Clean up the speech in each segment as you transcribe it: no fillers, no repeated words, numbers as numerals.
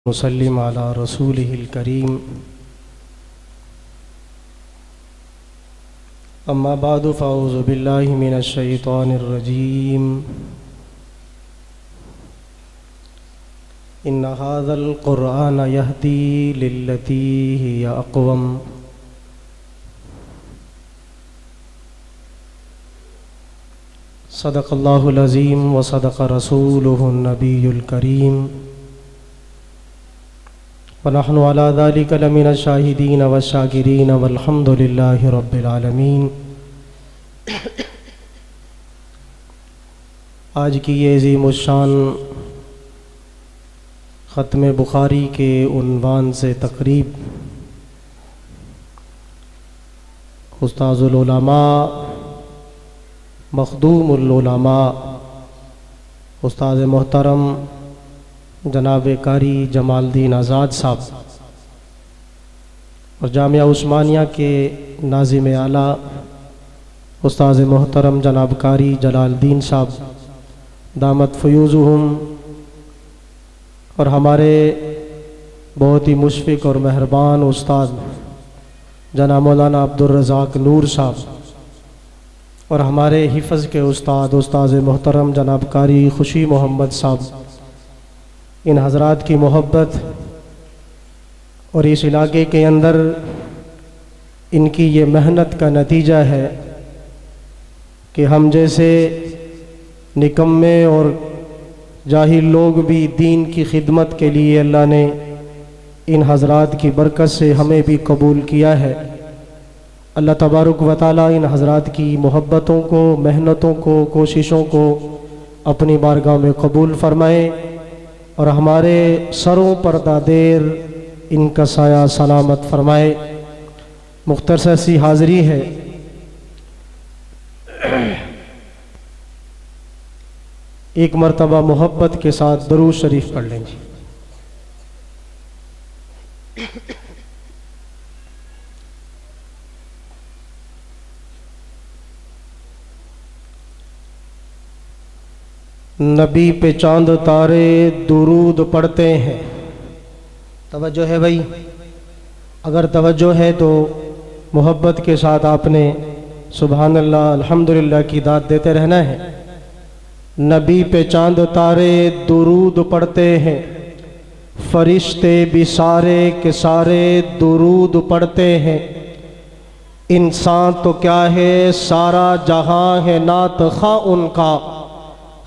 मुसल्लिम अला रसूलिहिल करीम। अम्मा बादु फ़अऊज़ु बिल्लाहि मिनश शैतानिर रजीम। इन्ना हाज़ल क़ुरआन यहदी लिल्लती हिय अक़वम। सदक़ल्लाहुल अज़ीम व सदक़ रसूलुहुन नबियुल करीम। व नहनु अला ज़ालिका लमिनश शाहिदीन व शाकिरीन वल्हम्दुलिल्लाहि रब्बिल आलमीन। आज की ये अज़ीमुश्शान ख़त्म बुखारी के उन्वान से तक़रीब उस्ताज़ुल उलमा मख़दूमुल उलमा उस्ताद मोहतरम जनाब कारी जमालुद्दीन आज़ाद साहब और जामिया उस्मानिया के नाज़िम आला उस्ताद मोहतरम जनाब कारी जलालुद्दीन साहब दामत फ़यूज़ुहुम और हमारे बहुत ही मुशफ़िक़ और मेहरबान उस्ताद जनाब मौलाना अब्दुल रज़ाक नूर साहब और हमारे हिफ़्ज़ के उस्ताद मोहतरम जनाब कारी खुशी मोहम्मद साहब, इन हज़रात की मोहब्बत और इस इलाके के अंदर इनकी ये मेहनत का नतीजा है कि हम जैसे निकम्मे और जाहिल लोग भी दीन की खिदमत के लिए अल्लाह ने इन हज़रात की बरकत से हमें भी कबूल किया है। अल्लाह तबारक व तआला इन हज़रात की मोहब्बतों को, मेहनतों को, कोशिशों को अपनी बारगाह में कबूल फ़रमाए और हमारे सरों पर दादेर इनका साया सलामत फरमाए। मुख्तसर सी हाज़री है। एक मरतबा मोहब्बत के साथ दरूद शरीफ पढ़ लेंगे। नबी पे चांद तारे दुरूद पढ़ते हैं। तवज्जो है भाई, अगर तवज्जो है तो मोहब्बत के साथ आपने सुभान अल्लाह अल्हम्दुलिल्लाह की दाद देते रहना है। नबी पे चांद तारे दुरूद पढ़ते हैं, फरिश्ते भी सारे के सारे दुरूद पढ़ते हैं। इंसान तो क्या है सारा जहां है नात खा उनका,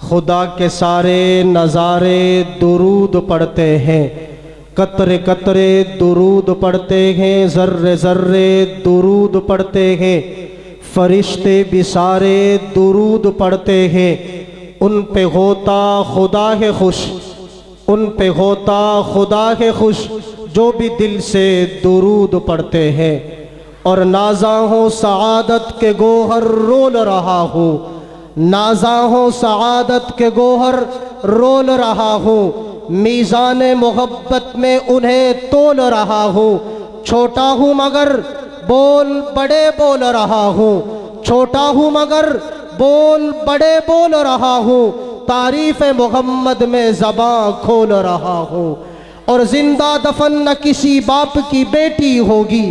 खुदा के सारे नज़ारे दुरूद पढ़ते हैं। कतरे कतरे दुरूद पढ़ते हैं, ज़र्रे ज़र्रे दुरूद पढ़ते हैं। फरिश्ते भी सारे दुरूद पढ़ते हैं। उन पे होता खुदा है खुश, उन पे होता खुदा है खुश, जो भी दिल से दुरूद पढ़ते हैं। और नाज़ा हो सआदत के गोहर रोल रहा हूँ, नाज़ा हो सआदत के गोहर रोल रहा हूँ। मीज़ाने मोहब्बत में उन्हें तोल रहा हूँ। छोटा हूँ मगर बोल बड़े बोल रहा हूँ, छोटा हूँ मगर बोल बड़े बोल रहा हूँ। तारीफ़ मोहम्मद में ज़बां खोल रहा हूँ। और जिंदा दफन न किसी बाप की बेटी होगी,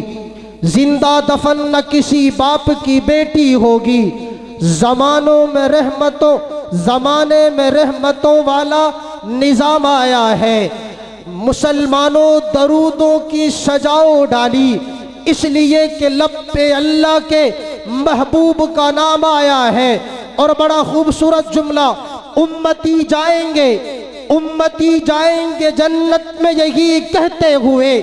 जिंदा दफन न किसी बाप की बेटी होगी। ज़मानों में रहमतों, ज़माने में रहमतों वाला निज़ाम आया है। मुसलमानों दरूदों की सजाओ डाली, इसलिए कि लब पे अल्लाह के महबूब का नाम आया है। और बड़ा खूबसूरत जुमला, उम्मती जाएंगे, उम्मती जाएंगे जन्नत में यही कहते हुए,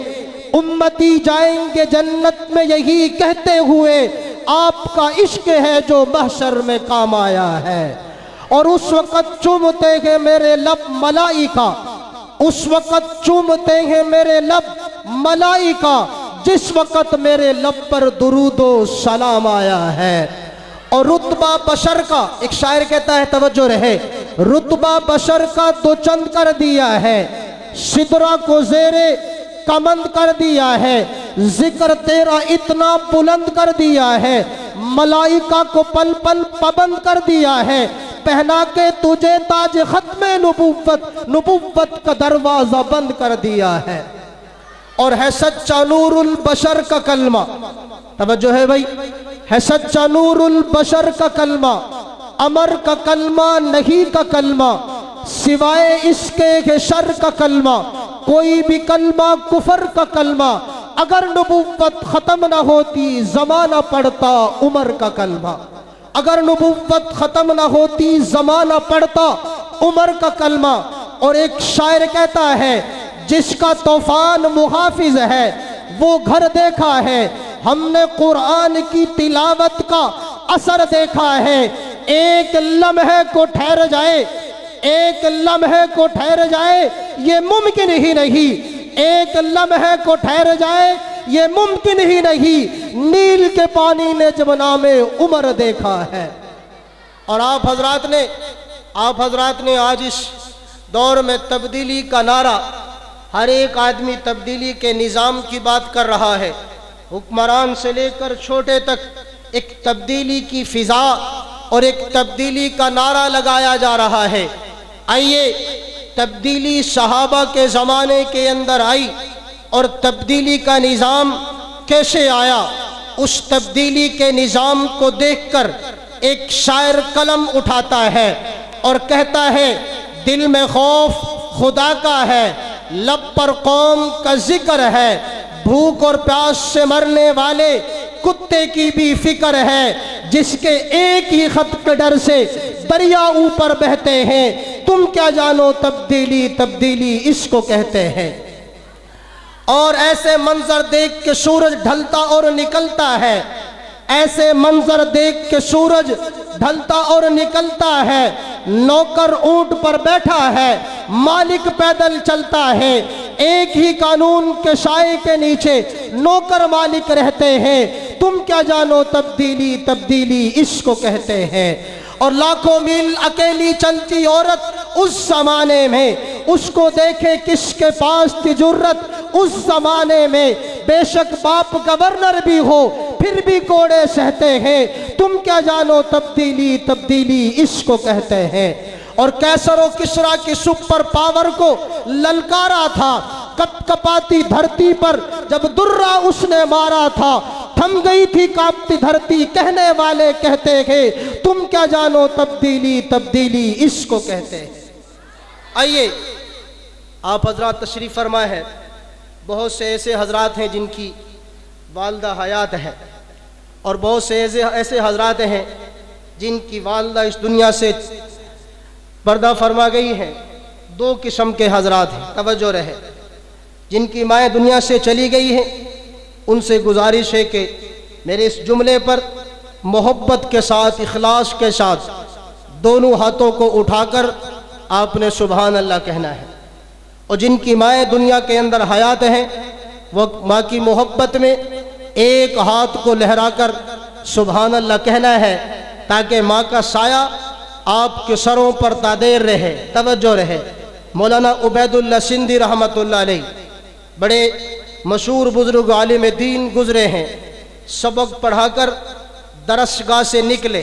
उम्मती जाएंगे जन्नत में यही कहते हुए, आपका इश्क है जो महशर में काम आया है। और उस वक़्त चूमते हैं मेरे लब मलाइका, उस वक़्त चूमते हैं मेरे लब मलाइका, जिस वक़्त मेरे लब पर दुरूदो सलाम आया है। और रुतबा बशर का, एक शायर कहता है तवज्जो रहे, रुतबा बशर का दो चंद कर दिया है, सिदरा को ज़ेरे कमंद कर दिया है। जिक्र तेरा इतना बुलंद कर दिया है, मलाइका को पल पल पाबंद कर दिया है। पहना के तुझे ताज खत्मे नबुव्वत का दरवाजा बंद कर दिया है। और है सच्चा नूरुल बशर का कलमा, तवज्जो है भाई, है सच्चा नूरुल बशर का कलमा, अमर का कलमा नहीं का कलमा, सिवाय इसके के शर का कलमा, कोई भी कलमा कुफर का कलमा। अगर नबुव्वत खत्म ना होती जमाना पड़ता उमर का कलमा, अगर नबुव्वत खत्म ना होती जमाना पड़ता उमर का कलमा। और एक शायर कहता है जिसका तूफान मुहाफिज है वो घर देखा है, हमने कुरान की तिलावत का असर देखा है। एक लम्हे को ठहर जाए, एक लम्हे को ठहर जाए ये मुमकिन ही नहीं, एक लम्हे को ठहर जाए ये मुमकिन ही नहीं, नील के पानी ने जमुना में उमर देखा है। और आप हजरात ने आज इस दौर में तब्दीली का नारा, हर एक आदमी तब्दीली के निज़ाम की बात कर रहा है, हुक्मरान से लेकर छोटे तक एक तब्दीली की फिजा और एक तब्दीली का नारा लगाया जा रहा है। आइए, तब्दीली सहाबा के ज़माने के अंदर आई और तब्दीली का निज़ाम कैसे आया, उस तब्दीली के निज़ाम को देखकर एक शायर कलम उठाता है और कहता है, दिल में खौफ खुदा का है, लब पर कौम का जिक्र है, भूख और प्यास से मरने वाले कुत्ते की भी फिक्र है, जिसके एक ही खत के डर से दरिया ऊपर बहते हैं। तुम क्या जानो तब्दीली, तब्दीली इसको कहते हैं। और ऐसे मंजर देख के सूरज ढलता और निकलता है, ऐसे मंजर देख के सूरज ढलता और निकलता है। नौकर ऊंट पर बैठा है, मालिक पैदल चलता है, एक ही कानून के साए के नीचे नौकर मालिक रहते हैं। तुम क्या जानो तब्दीली, तब्दीली इसको कहते हैं। और लाखों मील अकेली चलती औरत उस जमाने में, उसको देखे किसके पास थी जुर्रत उस जमाने में, बेशक बाप गवर्नर भी हो फिर भी कोड़े सहते हैं। तुम क्या जानो तब्दीली, तब्दीली इसको कहते हैं। और कैसर और किस्रा की सुपर पावर को ललकारा था, कपकपाती धरती पर जब दुर्रा उसने मारा था, थम गई थी कांपती धरती, कहने वाले कहते हैं तुम क्या जानो तब्दीली, तब्दीली इसको कहते हैं। आइए, आप हजरात तशरीफ़ फरमा है, बहुत से ऐसे हजरात हैं जिनकी वालदा हयात है और बहुत से ऐसे हजरात हैं जिनकी वालदा इस दुनिया से पर्दा फरमा गई है। दो किस्म के हजरात हैं, तवज्जो रहे। जिनकी माएँ दुनिया से चली गई हैं, उनसे गुजारिश है कि मेरे इस जुमले पर मोहब्बत के साथ, इखलास के साथ दोनों हाथों को उठाकर आपने सुभान अल्लाह कहना है। और जिनकी माएँ दुनिया के अंदर हयात हैं, वो माँ की मोहब्बत में एक हाथ को लहराकर सुभान अल्लाह कहना है, ताकि माँ का साया आपके सरों पर तादेर रहे। तवज्जो रहे। मौलाना उबैदुल्लाह सिंधी रहमतुल्लाह अलैह बड़े मशहूर बुजुर्ग आलिम दीन गुजरे हैं। सबक पढ़ाकर दरसगाह से निकले,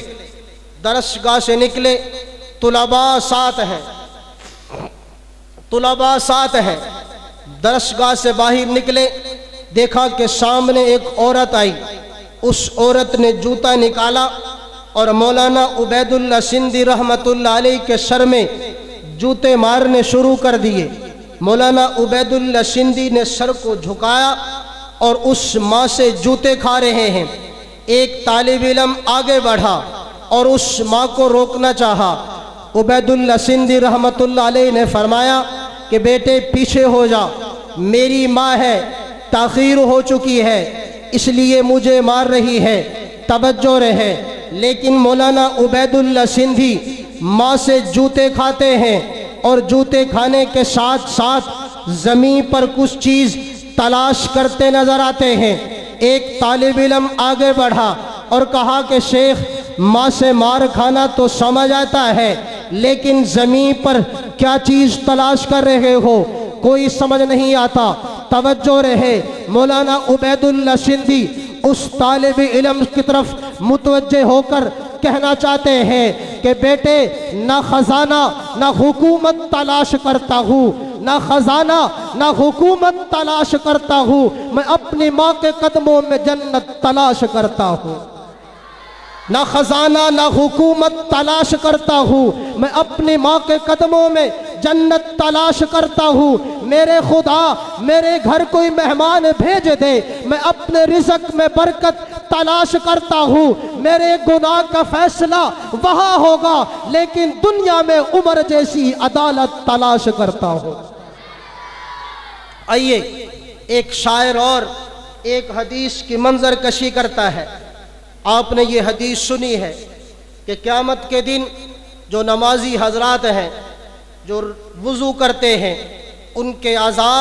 दरसगाह से निकले, तुलबा साथ हैं, तुलबा साथ हैं। दरसगाह से बाहर निकले, देखा कि सामने एक औरत आई। उस औरत ने जूता निकाला और मौलाना उबैदुल्लाह सिंधी रहमतुल्लाह अलैह के सर में जूते मारने शुरू कर दिए। मौलाना उबैदुल्लाह सिंधी ने सर को झुकाया और उस माँ से जूते खा रहे हैं। एक तालिब इल्म आगे बढ़ा और उस माँ को रोकना चाहा। उबैदुल्लाह सिंधी रहमतुल्लाह अलैह ने फरमाया कि बेटे पीछे हो जा, मेरी माँ है, ताख़ीर हो चुकी है, इसलिए मुझे मार रही है। तवज्जो रहे। लेकिन मौलाना उबैदुल्लाह सिंधी माँ से जूते खाते हैं और जूते खाने के साथ साथ ज़मीन पर कुछ चीज़ तलाश करते नज़र आते हैं। एक तालिब इल्म आगे बढ़ा और कहा कि शेख, माँ से मार खाना तो समझ आता है, लेकिन ज़मीन पर क्या चीज़ तलाश कर रहे हो कोई समझ नहीं आता। तवज्जो रहे। मौलाना उबैदुल्लाह सिंधी उस तालिब इल्म की तरफ मुतवज्जे होकर कहना चाहते हैं कि बेटे ना खजाना ना हुकूमत तलाश करता हूँ, ना खजाना ना हुकूमत तलाश करता हूँ, मैं अपनी माँ के कदमों में जन्नत तलाश करता हूँ। ना खजाना ना हुकूमत तलाश करता हूँ, मैं अपनी माँ के कदमों में जन्नत तलाश करता हूँ। मेरे खुदा मेरे घर कोई मेहमान भेज दे, मैं अपने रिज़्क़ में बरकत तलाश करता हूँ। मेरे गुनाह का फैसला वहाँ होगा, लेकिन दुनिया में उमर जैसी अदालत तलाश करता हूँ। आइए एक शायर और एक हदीस की मंजर कशी करता है। आपने ये हदीस सुनी है कि क़यामत के दिन जो नमाजी हजरात हैं, जो वुज़ू करते हैं, उनके अज़ा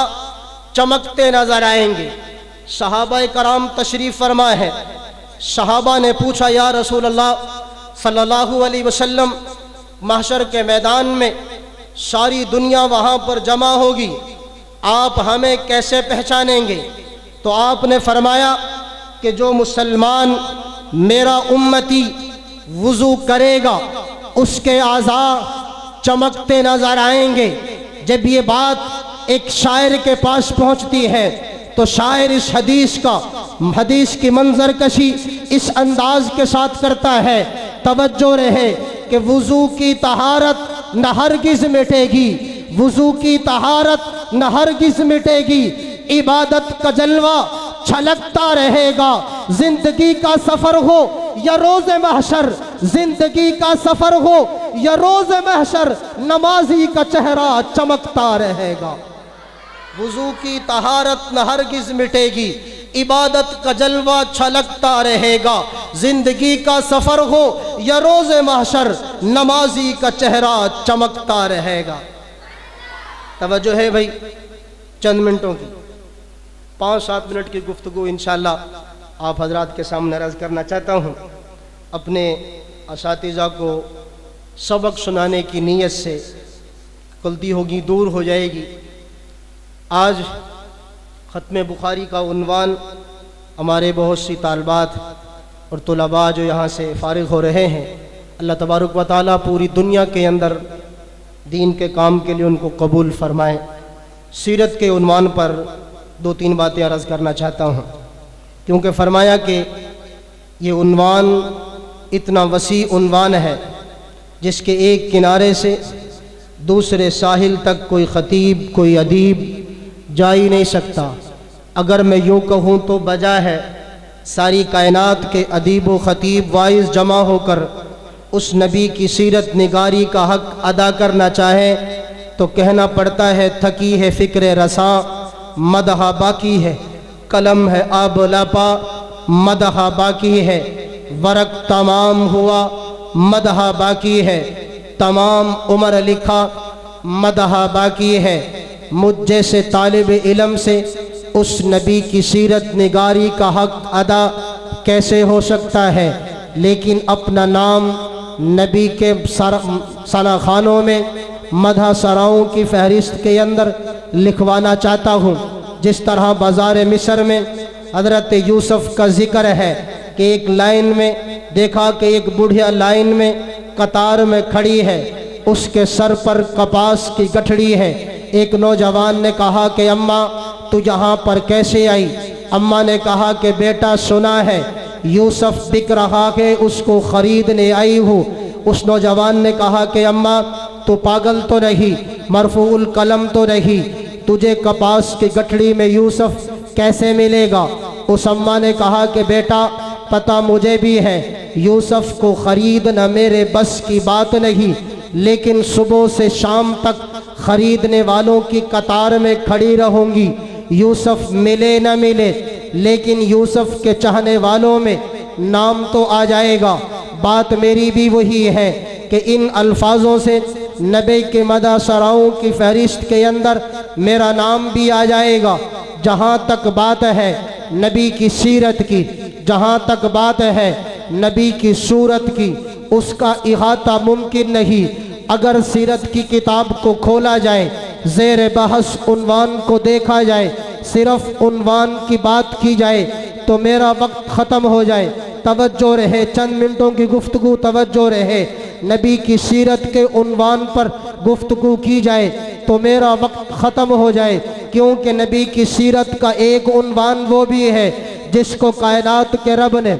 चमकते नज़र आएंगे। सहाबा कराम तशरीफ़ फरमा है। सहाबा ने पूछा, या रसूल अल्लाह सल्लल्लाहु अलैहि वसल्लम, महशर के मैदान में सारी दुनिया वहाँ पर जमा होगी, आप हमें कैसे पहचानेंगे? तो आपने फरमाया कि जो मुसलमान मेरा उम्मती वुज़ू करेगा उसके आज़ा चमकते नज़र आएंगे। जब ये बात एक शायर के पास पहुंचती है तो शायर इस हदीस की मंजर कशी इस अंदाज के साथ करता है। तवज्जो रहे कि वुज़ू की तहारत न हरगिज़ मिटेगी, वुज़ू की तहारत न हरगिज़ मिटेगी। इबादत का जलवा छलकता रहेगा। जिंदगी का सफर हो या रोज़ महशर, जिंदगी का सफर हो या रोज़ महशर, नमाजी का चेहरा चमकता रहेगा। वुज़ू की तहारत न हरगिज़ मिटेगी, इबादत का जलवा छलकता रहेगा। जिंदगी का सफर हो या रोज़ महशर, नमाजी का चेहरा चमकता रहेगा। तवज्जो है भाई, चंद मिनटों की 5-7 मिनट की गुफ्तगू इंशाअल्लाह आप हजरात के सामने अर्ज़ करना चाहता हूँ। अपने असातिज़ा को सबक सुनाने की नीयत से गलती होगी दूर हो जाएगी। आज ख़त्म बुखारी का उन्वान हमारे बहुत सी तालबात और तुलबा जो यहाँ से फ़ारिग हो रहे हैं, अल्लाह तबारक व तआला पूरी दुनिया के अंदर दीन के काम के लिए उनको कबूल फरमाए। सीरत के उन्वान पर 2-3 बातें अर्ज़ करना चाहता हूँ, क्योंकि फरमाया कि ये उन्वान इतना वसी उन्वान है जिसके एक किनारे से दूसरे साहिल तक कोई ख़तीब कोई अदीब जा ही नहीं सकता। अगर मैं यूँ कहूँ तो बजा है सारी कायनात के अदीब व ख़तीब वाइज जमा होकर उस नबी की सीरत निगारी का हक़ अदा करना चाहें तो कहना पड़ता है थकी है फ़िक्र रसा, मदहा बाकी है, कलम है आब लापा, मदहा बाकी है, वरक तमाम हुआ, मदहा बाकी है, तमाम उम्र लिखा, मदहा बाकी है। मुझ जैसे तालिब इल्म से उस नबी की सीरत निगारी का हक़ अदा कैसे हो सकता है? लेकिन अपना नाम नबी के सनाखानों में मदह सराओं की फहरिस्त के अंदर लिखवाना चाहता हूँ। जिस तरह बाज़ार मिस्र में हज़रत यूसुफ़ का ज़िक्र है कि एक लाइन में देखा कि एक बुढ़िया लाइन में कतार में खड़ी है, उसके सर पर कपास की गठड़ी है। एक नौजवान ने कहा कि अम्मा तू यहाँ पर कैसे आई? अम्मा ने कहा कि बेटा सुना है यूसुफ़ बिक रहा है, उसको ख़रीदने आई हूँ। उस नौजवान ने कहा कि अम्मा तो पागल तो नहीं, मरफूल कलम तो नहीं, तुझे कपास की गठड़ी में यूसुफ़ कैसे मिलेगा? उस अम्मा ने कहा कि बेटा पता मुझे भी है, यूसुफ़ को ख़रीदना मेरे बस की बात नहीं, लेकिन सुबह से शाम तक ख़रीदने वालों की कतार में खड़ी रहूँगी। यूसुफ़ मिले न मिले, लेकिन यूसुफ़ के चाहने वालों में नाम तो आ जाएगा। बात मेरी भी वही है कि इन अल्फाजों से नबी के मदा सराओं की फहरिस्त के अंदर मेरा नाम भी आ जाएगा। जहाँ तक बात है नबी की सीरत की, जहाँ तक बात है नबी की सूरत की, उसका इहाता मुमकिन नहीं। अगर सीरत की किताब को खोला जाए, ज़ेर बहस उन्वान को देखा जाए, सिर्फ उन्वान की बात की जाए तो मेरा वक्त ख़त्म हो जाए। तवज्जो रहे, चंद मिनटों की गुफ्तगू तवज्जो रहे। नबी की सीरत के उन्वान पर गुफ्तगू की जाए तो मेरा वक्त ख़त्म हो जाए, क्योंकि नबी की सीरत का एक उन्वान वो भी है जिसको कायनात के रब ने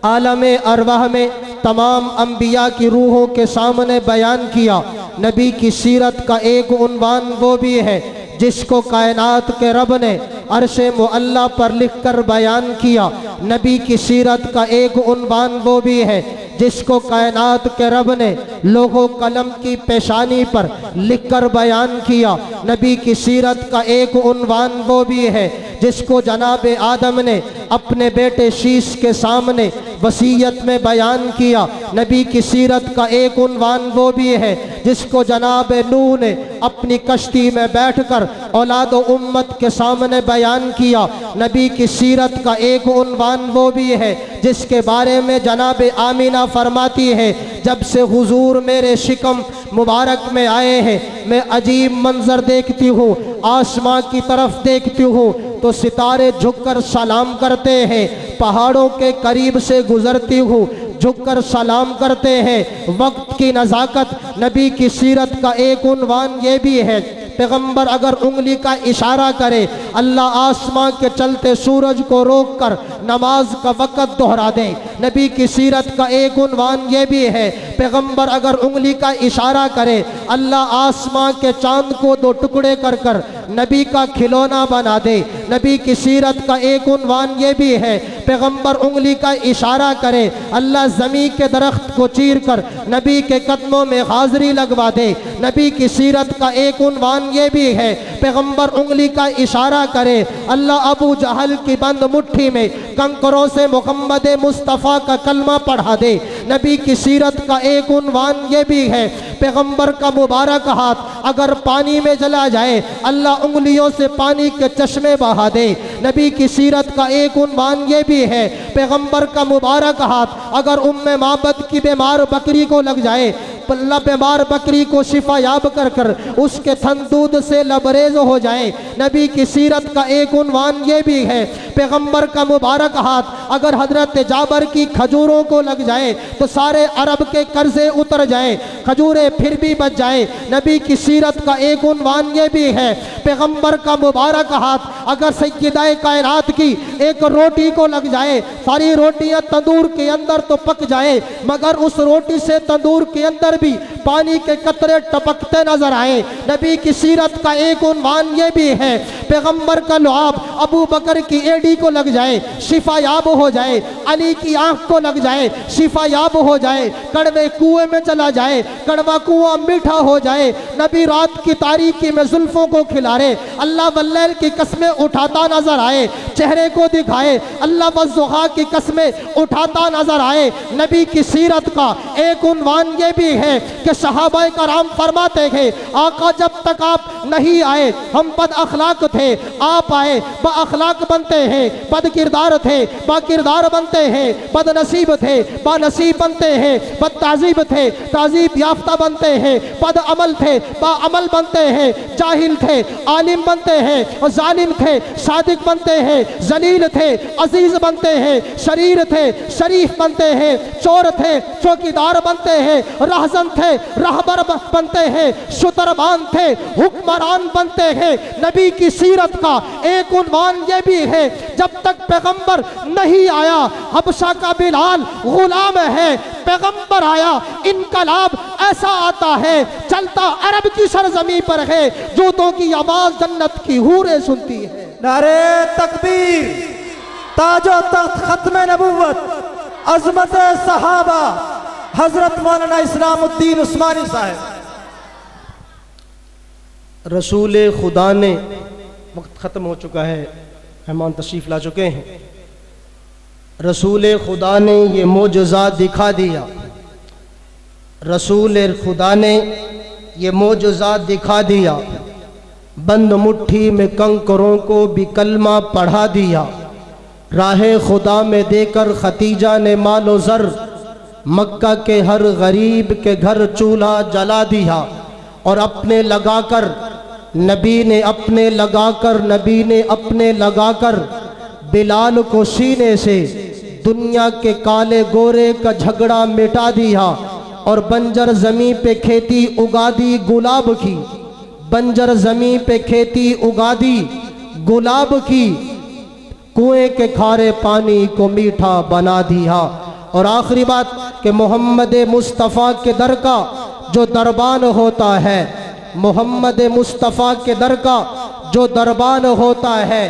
आलमे अरवाह में तमाम अंबिया की रूहों के सामने बयान किया। नबी की सीरत का एक उन्वान वो भी है जिसको कायनात के रब ने अर्शे मुअल्ला पर लिखकर बयान किया। नबी की सीरत का एक उन्वान वो भी है जिसको कायनात के रब ने लोगों कलम की पेशानी पर लिखकर बयान किया। नबी की सीरत का एक उन्वान वो भी है जिसको जनाब आदम ने अपने बेटे शीश के सामने वसीयत में बयान किया। नबी की सीरत का एक उन्वान वो भी है जिसको जनाब नूह ने अपनी कश्ती में बैठकर औलाद उम्मत के सामने बयान किया। नबी की सीरत का एक उन्वान वो भी है जिसके बारे में जनाब आमीना फरमाती है, जब से हुजूर मेरे शिकम मुबारक में आए हैं मैं अजीब मंजर देखती हूँ। आसमां की तरफ देखती हूँ तो सितारे झुककर सलाम करते हैं, पहाड़ों के करीब से गुजरती हूँ झुककर सलाम करते हैं। वक्त की नज़ाकत नबी की सीरत का एक उन्वान ये भी है, पैगंबर अगर उंगली का इशारा करे अल्लाह आसमां के चलते सूरज को रोक कर नमाज का वक़्त दोहरा दे। नबी की सीरत का एक उन्वान ये भी है, पैगंबर अगर उंगली का इशारा करे अल्लाह आसमां के चांद को दो टुकड़े कर कर नबी का खिलौना बना दे। नबी की सीरत का एक उन्वान ये भी है, पैगंबर उंगली का इशारा करे अल्लाह ज़मीन के दरख्त को चीर कर नबी के कदमों में हाज़री लगवा दे। नबी की सीरत का एक उन्वान ये भी है, पैगंबर उंगली का इशारा करे अल्लाह अबू जहल की बंद मुट्ठी में कंकरों से मोहम्मद मुस्तफ़ा का कलमा पढ़ा दे। नबी की सीरत का एक उन्वान ये भी है, पैगंबर का मुबारक हाथ अगर पानी में चला जाए अल्लाह उंगलियों से पानी के चश्मे बहा दे। नबी की सीरत का एक उन्वान ये भी है, पैगंबर का मुबारक हाथ अगर उम्मे माबद की बीमार बकरी को लग जाए अल्लाह बीमार बकरी को शिफा याब कर कर उसके थन दूध से लबरेज हो जाए। नबी की सीरत का एक उन्वान ये भी है, पैगंबर का मुबारक हाथ अगर हजरत जाबर की खजूरों को लग जाए तो सारे अरब के कर्जे उतर जाए, खजूरें फिर भी बच जाए। नबी की सीरत का एक उन्वान ये भी है, पैगंबर का मुबारक हाथ अगर सैयदाए कायनात की एक रोटी को लग जाए सारी रोटियां तंदूर के अंदर तो पक जाए मगर उस रोटी से तंदूर के अंदर भी पानी के कतरे टपकते नजर आए। नबी की सीरत का एक उन्वान ये भी है, पैगंबर का लुआब अबू बकर की एड़ी को लग जाए शिफा याब हो जाए, अली की आंख को लग जाए शिफा याब हो जाए, कड़वे कुएं में चला जाए कड़वा कुआं मीठा हो जाए। नबी रात की तारीकी में जुल्फों को खिलारे अल्लाह वल्लैल की कस्में उठाता नजर आए, चेहरे को दिखाए अल्लाह वज़्ज़ुहा की कस्में उठाता नजर आए। नबी की सीरत का एक उन्वान ये भी है कि सहाबाए कराम फरमाते हैं आका जब तक आप नहीं आए हम बद अखलाक थे, आप आए बा अखलाक बनते हैं, बद किरदार थे बा किरदार बनते हैं, बद नसीब थे बा नसीब बनते हैं, बद ताजीब थे ताजीब याफ्ता बनते हैं, बद अमल थे बा अमल बनते हैं, जाहिल थे आलिम बनते हैं और जालिम थे सादिक बनते हैं, जलील थे अजीज बनते हैं, शरीर थे शरीफ बनते हैं, चोर थे चौकीदार बनते हैं, रहजन थे रहबर बनते हैं, शुतरबान थे हुक्मरान बनते हैं। नबी की सीरत का एक उन्वान ये भी है, जब तक पैगंबर नहीं आया हबशा का बिलाल गुलाम है, पैगंबर आया इनकलाब ऐसा आता है चलता अरब की सरजमी पर है, जूतों की आवाज जन्नत की हूरें सुनती है। नारे तकबीर, ताजो तख्त खत्म नबुव्वत, अजमत सहाबा हजरत मौलाना इस्लामुद्दीन उस्मानी साहब। रसूल खुदा ने, वक्त ख़त्म हो चुका है, मेहमान तशरीफ़ ला चुके हैं, रसूल खुदा ने ये मोजज़ा दिखा दिया, रसूल खुदा ने ये मोजज़ा दिखा दिया, बंद मुट्ठी में कंकरों को भी कलमा पढ़ा दिया, राहे खुदा में देकर खतीजा ने मालो ज़र मक्का के हर गरीब के घर चूल्हा जला दिया, और अपने लगाकर नबी ने अपने लगाकर बिलाल को सीने से दुनिया के काले गोरे का झगड़ा मिटा दिया, और बंजर ज़मीं पे खेती उगा दी गुलाब की, बंजर ज़मीं पे खेती उगा दी गुलाब की, कुएं के खारे पानी को मीठा बना दिया। और आखिरी बात कि मोहम्मद मुस्तफ़ा के दर का जो दरबान होता है, मोहम्मद मुस्तफ़ा के दर का जो दरबान होता है,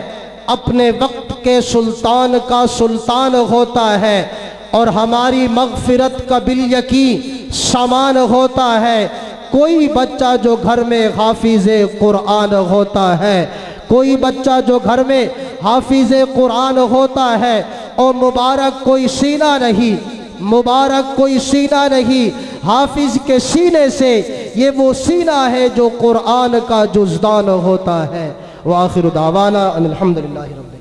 अपने वक्त के सुल्तान का सुल्तान होता है और हमारी मग़फ़िरत का बिल यकीन सामान होता है। कोई बच्चा जो घर में हाफिज़े कुरान होता है, कोई बच्चा जो घर में हाफिज़े कुरान होता है, और मुबारक कोई सीना नहीं, मुबारक कोई सीना नहीं, हाफिज़ के सीने से ये वो सीना है जो कुरान का जुज़दान होता है। व आखिर दावाना अनिल हम्दुलिल्लाहि रब्बिल